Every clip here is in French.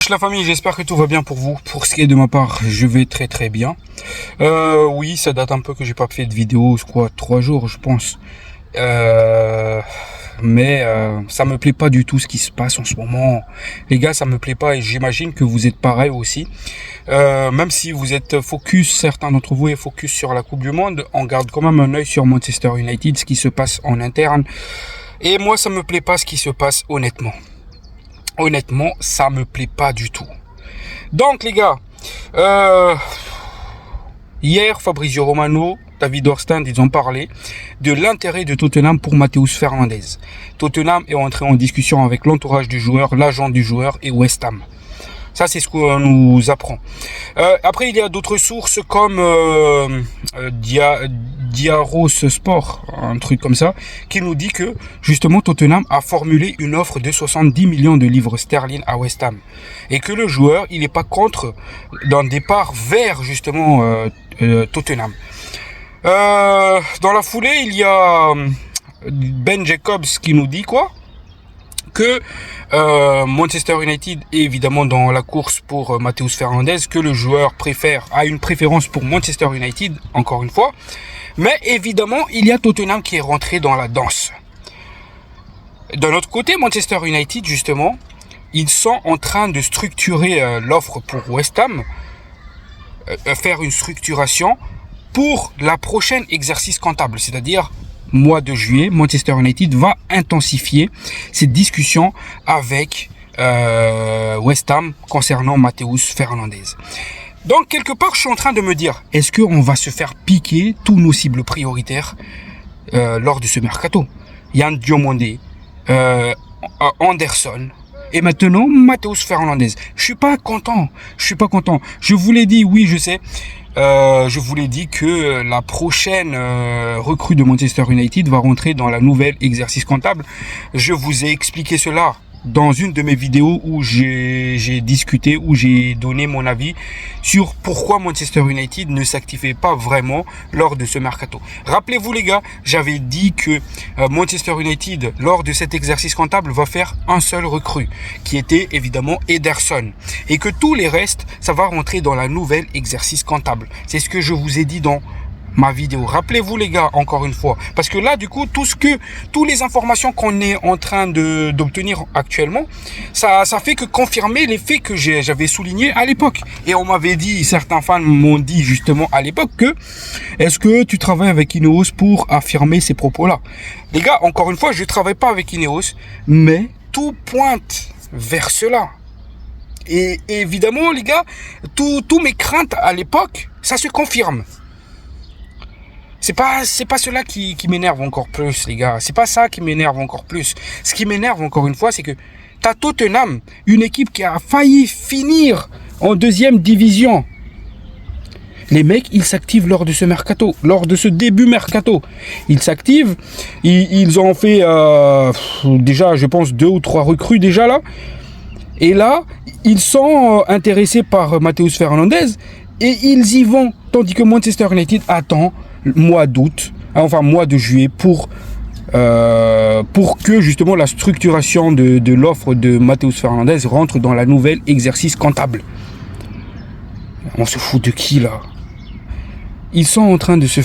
Wesh la famille, j'espère que tout va bien pour vous. Pour ce qui est de ma part, je vais très très bien. Oui, ça date un peu que j'ai pas fait de vidéo, quoi, 3 jours je pense. Mais ça me plaît pas du tout ce qui se passe en ce moment. Les gars, ça me plaît pas et j'imagine que vous êtes pareil aussi. Même si vous êtes focus, certains d'entre vous est focus sur la Coupe du Monde, on garde quand même un œil sur Manchester United, ce qui se passe en interne. Et moi, ça me plaît pas ce qui se passe honnêtement. Honnêtement, ça me plaît pas du tout. Donc les gars, hier Fabrizio Romano, David Orstand, ils ont parlé de l'intérêt de Tottenham pour Matheus Fernandes. Tottenham est entré en discussion avec l'entourage du joueur, l'agent du joueur et West Ham. Ça, c'est ce qu'on nous apprend. Après, il y a d'autres sources comme Diaros Sport, un truc comme ça, qui nous dit que, justement, Tottenham a formulé une offre de 70 millions de livres sterling à West Ham. Et que le joueur, il n'est pas contre d'un départ vers, justement, Tottenham. Dans la foulée, il y a Ben Jacobs qui nous dit quoi ? Que Manchester United est évidemment dans la course pour Matheus Fernandes, que le joueur a une préférence pour Manchester United, encore une fois. Mais évidemment, il y a Tottenham qui est rentré dans la danse. D'un autre côté, Manchester United, justement, ils sont en train de structurer l'offre pour West Ham, faire une structuration pour la prochaine exercice comptable, c'est-à-dire mois de juillet. Manchester United va intensifier ses discussions avec West Ham concernant Matheus Fernandes. Donc quelque part, je suis en train de me dire, est-ce qu'on va se faire piquer tous nos cibles prioritaires lors de ce mercato? Yann Diomandé, Anderson et maintenant Matheus Fernandes. Je suis pas content. Je vous l'ai dit, oui, je sais. Je vous l'ai dit que la prochaine recrue de Manchester United va rentrer dans la nouvelle exercice comptable. Je vous ai expliqué cela dans une de mes vidéos où j'ai discuté, où j'ai donné mon avis sur pourquoi Manchester United ne s'activait pas vraiment lors de ce mercato. Rappelez-vous les gars, j'avais dit que Manchester United, lors de cet exercice comptable, va faire un seul recrue, qui était évidemment Ederson. Et que tous les restes, ça va rentrer dans la nouvelle exercice comptable. C'est ce que je vous ai dit dans ma vidéo. Rappelez-vous les gars, encore une fois, parce que là du coup toutes les informations qu'on est en train d'obtenir actuellement, ça fait que confirmer les faits que j'avais soulignés à l'époque. Et on m'avait dit, certains fans m'ont dit justement à l'époque que est-ce que tu travailles avec Ineos pour affirmer ces propos-là? Les gars, encore une fois, je travaille pas avec Ineos, mais tout pointe vers cela. Et évidemment les gars, tous mes craintes à l'époque, ça se confirme. C'est pas cela qui m'énerve encore plus, les gars. C'est pas ça qui m'énerve encore plus. Ce qui m'énerve encore une fois, c'est que t'as Tottenham, une équipe qui a failli finir en 2e division. Les mecs, ils s'activent lors de ce mercato, lors de ce début mercato. Ils s'activent, ils ont fait déjà, je pense, 2 ou 3 recrues déjà là. Et là, ils sont intéressés par Matheus Fernandes et ils y vont. Tandis que Manchester United attend mois d'août, enfin mois de juillet pour que justement la structuration de l'offre de Matheus Fernandes rentre dans la nouvelle exercice comptable. On se fout de qui là? Ils sont en train de se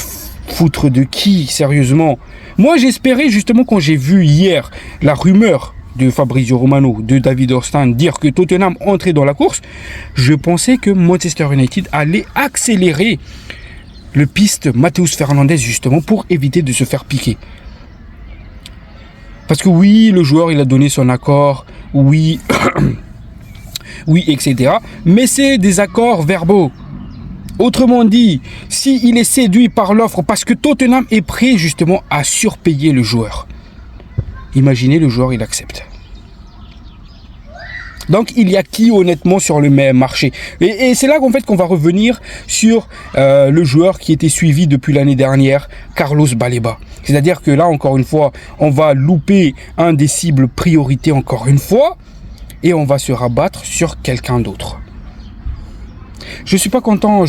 foutre de qui, sérieusement? Moi j'espérais justement, quand j'ai vu hier la rumeur de Fabrizio Romano, de David Orstand dire que Tottenham entrait dans la course, je pensais que Manchester United allait accélérer le piste Matheus Fernandes justement pour éviter de se faire piquer. Parce que oui, le joueur il a donné son accord, oui, oui, etc. Mais c'est des accords verbaux. Autrement dit, s'il est séduit par l'offre parce que Tottenham est prêt justement à surpayer le joueur, imaginez le joueur il accepte. Donc il y a qui honnêtement sur le même marché, et c'est là qu'en fait qu'on va revenir sur le joueur qui était suivi depuis l'année dernière, Carlos Baleba. C'est-à-dire que là encore une fois on va louper un des cibles priorité encore une fois et on va se rabattre sur quelqu'un d'autre. Je suis pas content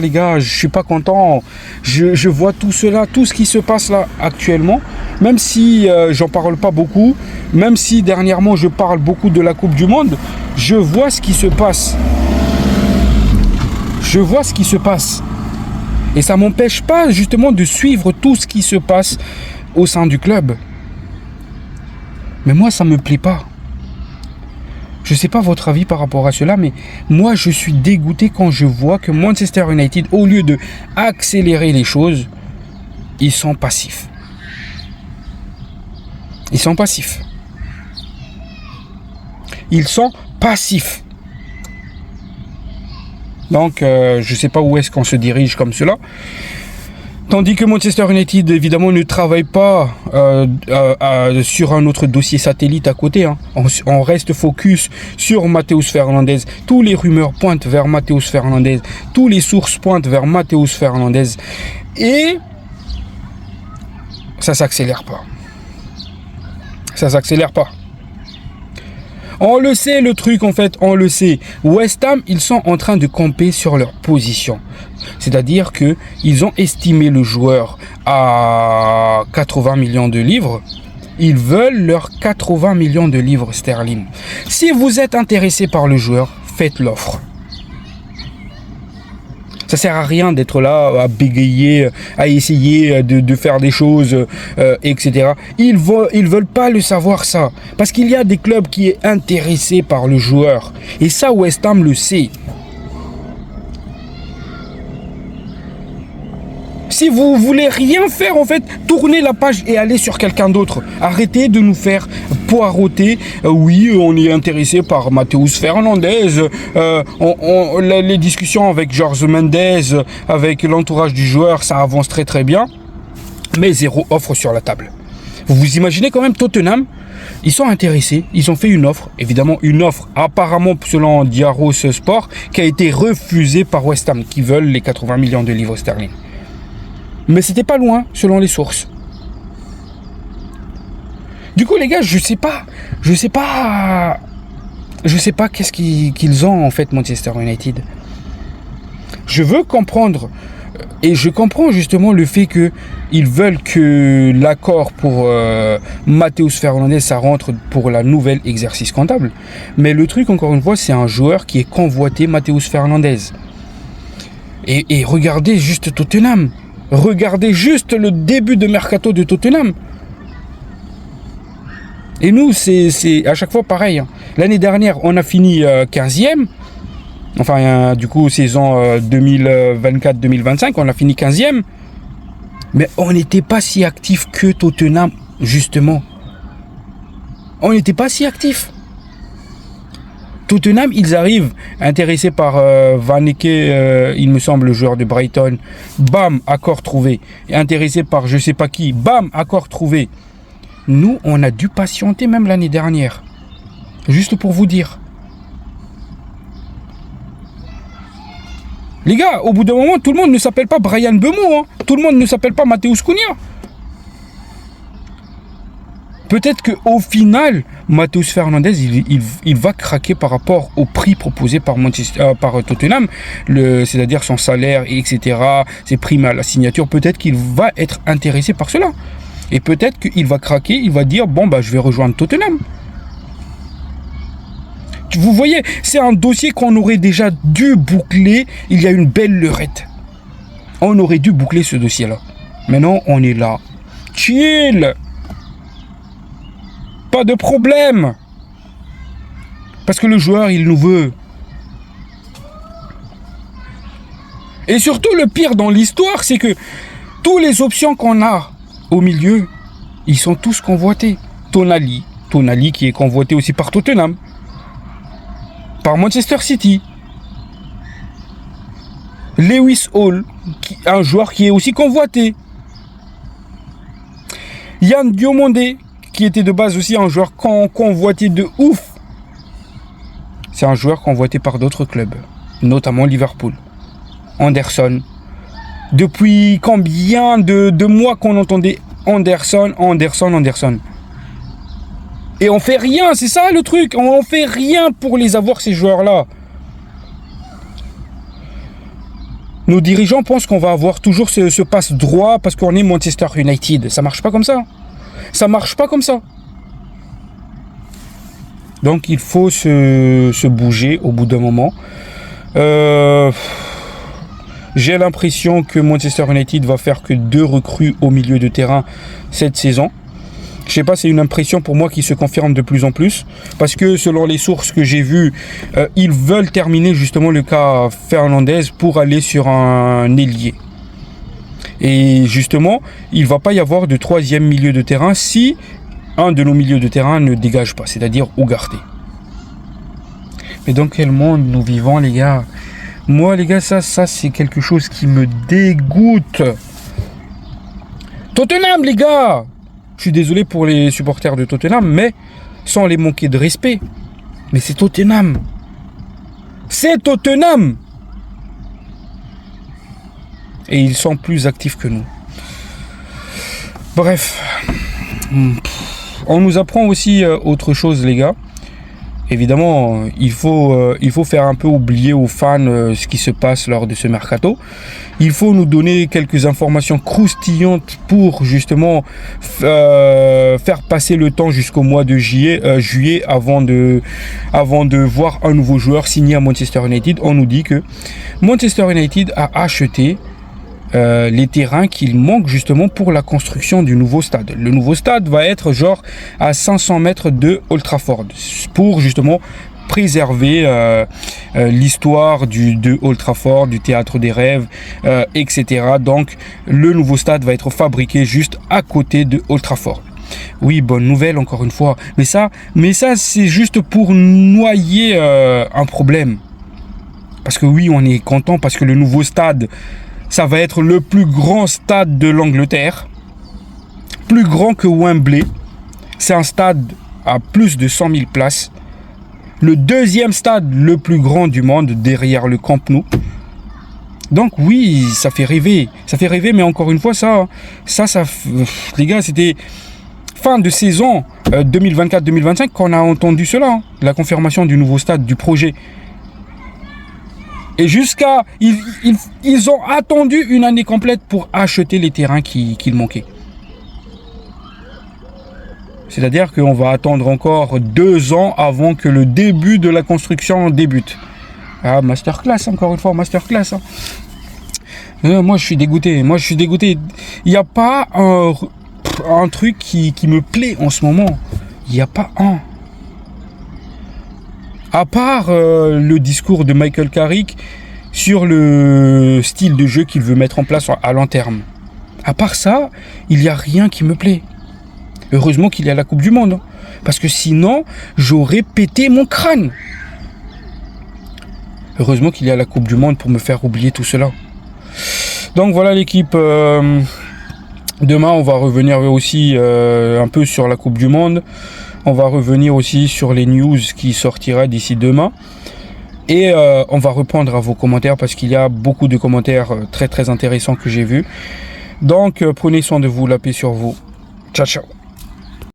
les gars, je suis pas content. Je vois tout cela, tout ce qui se passe là actuellement. même si j'en parle pas beaucoup, même si dernièrement je parle beaucoup de la Coupe du Monde, je vois ce qui se passe. Je vois ce qui se passe. Et ça m'empêche pas justement de suivre tout ce qui se passe au sein du club. Mais moi, ça me plaît pas. Je ne sais pas votre avis par rapport à cela, mais moi, je suis dégoûté quand je vois que Manchester United, au lieu de accélérer les choses, ils sont passifs. Ils sont passifs. Ils sont passifs. Donc, je ne sais pas où est-ce qu'on se dirige comme cela. Tandis que Manchester United, évidemment, ne travaille pas sur un autre dossier satellite à côté. Hein. On reste focus sur Matheus Fernandes. Tous les rumeurs pointent vers Matheus Fernandes. Tous les sources pointent vers Matheus Fernandes. Et ça s'accélère pas. Ça s'accélère pas. On le sait, le truc, en fait, on le sait. West Ham, ils sont en train de camper sur leur position. C'est-à-dire qu'ils ont estimé le joueur à 80 millions de livres. Ils veulent leurs 80 millions de livres sterling. Si vous êtes intéressé par le joueur, faites l'offre. Ça sert à rien d'être là à bégayer, à essayer de faire des choses, etc. Ils veulent pas le savoir ça. Parce qu'il y a des clubs qui sont intéressés par le joueur. Et ça, West Ham le sait. Si vous voulez rien faire, en fait, tournez la page et allez sur quelqu'un d'autre. Arrêtez de nous faire poireauter. Oui, on est intéressé par Matheus Fernandes. Les discussions avec Jorge Mendes, avec l'entourage du joueur, ça avance très très bien. Mais zéro offre sur la table. Vous vous imaginez quand même Tottenham, ils sont intéressés, ils ont fait une offre, évidemment une offre apparemment selon Diaros Sport, qui a été refusée par West Ham, qui veulent les 80 millions de livres sterling. Mais c'était pas loin, selon les sources. Du coup, les gars, je sais pas qu'est-ce qu'ils ont, en fait, Manchester United. Je veux comprendre, et je comprends justement le fait qu'ils veulent que l'accord pour Matheus Fernandes, ça rentre pour la nouvelle exercice comptable. Mais le truc, encore une fois, c'est un joueur qui est convoité, Matheus Fernandes. Et regardez juste Tottenham. Regardez juste le début de mercato de Tottenham. Et nous, c'est à chaque fois pareil. L'année dernière, on a fini 15e. Enfin, du coup, saison 2024-2025, on a fini 15e. Mais on n'était pas si actif que Tottenham, justement. On n'était pas si actif. Tottenham, ils arrivent intéressés par Van Eke, il me semble, le joueur de Brighton. Bam, accord trouvé. Et intéressés par je sais pas qui. Bam, accord trouvé. Nous, on a dû patienter même l'année dernière. Juste pour vous dire. Les gars, au bout d'un moment, tout le monde ne s'appelle pas Brian Bemo. Hein. Tout le monde ne s'appelle pas Matheus Cunha. Peut-être qu'au final, Matheus Fernandes, il va craquer par rapport au prix proposé par Tottenham, c'est-à-dire son salaire, etc., ses primes à la signature. Peut-être qu'il va être intéressé par cela. Et peut-être qu'il va craquer, il va dire, bon, bah, je vais rejoindre Tottenham. Vous voyez, c'est un dossier qu'on aurait déjà dû boucler il y a une belle lurette. On aurait dû boucler ce dossier-là. Maintenant, on est là. Chill. Pas de problème. Parce que le joueur, il nous veut. Et surtout, le pire dans l'histoire, c'est que toutes les options qu'on a au milieu, ils sont tous convoités. Tonali qui est convoité aussi par Tottenham, par Manchester City. Lewis Hall, un joueur qui est aussi convoité. Yann Diomandé, qui était de base aussi un joueur convoité de ouf. C'est un joueur convoité par d'autres clubs, notamment Liverpool. Anderson. Depuis combien de mois qu'on entendait Anderson. Et on fait rien, c'est ça le truc. On fait rien pour les avoir, ces joueurs-là. Nos dirigeants pensent qu'on va avoir toujours ce passe droit parce qu'on est Manchester United. Ça marche pas comme ça. Ça marche pas comme ça. Donc il faut se bouger au bout d'un moment. J'ai l'impression que Manchester United va faire que 2 recrues au milieu de terrain cette saison. Je sais pas, c'est une impression pour moi qui se confirme de plus en plus. Parce que selon les sources que j'ai vues, ils veulent terminer justement le cas Fernandez pour aller sur un ailier. Et justement, il ne va pas y avoir de 3e milieu de terrain si un de nos milieux de terrain ne dégage pas, c'est-à-dire Ugarte. Mais dans quel monde nous vivons, les gars? Moi, les gars, ça c'est quelque chose qui me dégoûte. Tottenham, les gars! Je suis désolé pour les supporters de Tottenham, mais sans les manquer de respect. Mais c'est Tottenham. C'est Tottenham. Et ils sont plus actifs que nous. Bref. On nous apprend aussi autre chose, les gars. Évidemment, il faut faire un peu oublier aux fans ce qui se passe lors de ce mercato. Il faut nous donner quelques informations croustillantes pour justement faire passer le temps jusqu'au mois de juillet avant de voir un nouveau joueur signé à Manchester United. On nous dit que Manchester United a acheté les terrains qu'il manque justement pour la construction du nouveau stade. Le nouveau stade va être genre à 500 mètres de Old Trafford pour justement préserver l'histoire de Old Trafford, du théâtre des rêves, etc. Donc le nouveau stade va être fabriqué juste à côté de Old Trafford. Oui, bonne nouvelle encore une fois. Mais ça c'est juste pour noyer un problème. Parce que oui, on est content parce que le nouveau stade, ça va être le plus grand stade de l'Angleterre, plus grand que Wembley. C'est un stade à plus de 100 000 places. Le 2e stade le plus grand du monde derrière le Camp Nou. Donc oui, ça fait rêver. Ça fait rêver, mais encore une fois, les gars, c'était fin de saison 2024-2025 qu'on a entendu cela. La confirmation du nouveau stade, du projet. Et jusqu'à... Ils ont attendu une année complète pour acheter les terrains qu'il manquait. C'est-à-dire qu'on va attendre encore 2 ans avant que le début de la construction débute. Ah, masterclass, encore une fois, masterclass. Moi, je suis dégoûté. Il n'y a pas un truc qui me plaît en ce moment. Il n'y a pas un. À part le discours de Michael Carrick sur le style de jeu qu'il veut mettre en place à long terme. À part ça, il n'y a rien qui me plaît. Heureusement qu'il y a la Coupe du Monde. Parce que sinon, j'aurais pété mon crâne. Heureusement qu'il y a la Coupe du Monde pour me faire oublier tout cela. Donc voilà l'équipe. Demain, on va revenir aussi un peu sur la Coupe du Monde. On va revenir aussi sur les news qui sortira d'ici demain. Et on va répondre à vos commentaires parce qu'il y a beaucoup de commentaires très très intéressants que j'ai vus. Donc prenez soin de vous, la paix sur vous. Ciao ciao.